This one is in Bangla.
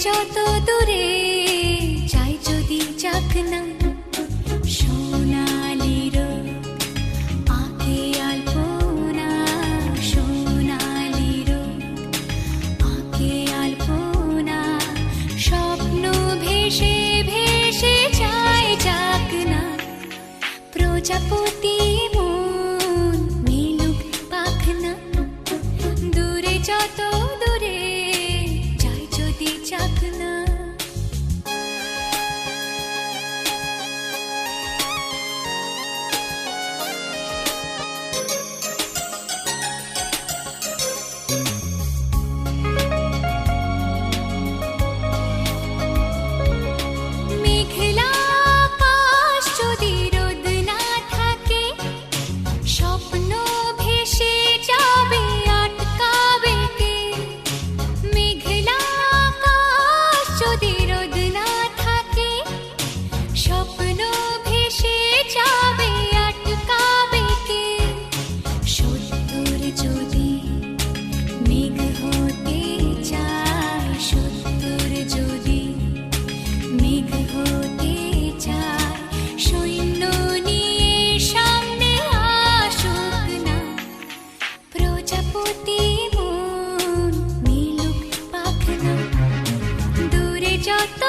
যত দূরে যাই যদি যাক না, সোনালি রোদ আঁকে আলপনা, সোনালি রোদ আঁকে আলপনা। স্বপ্ন ভেসে ভেসে যায় যাক না, প্রজাপতি মন মিলুক পাখনা। দূরে যত দূরে যাই যদি যাক না। মেঘলা আকাশ যদি রোদ না থাকে, স্বপ্ন ভেসে যাবে আটকাবে কে? মেঘলা আকাশ যদি রোদ না থাকে, স্বপ্ন ভেসে যাবে আটকাবে কে? সত্তর যদি মেঘ হতে চায়, সত্তর যদি মেঘ হতে চায়, সৈন্য নিয়ে সামনে আসুক না, প্রজাপতি মন মিলুক পাখনা। দূরে যত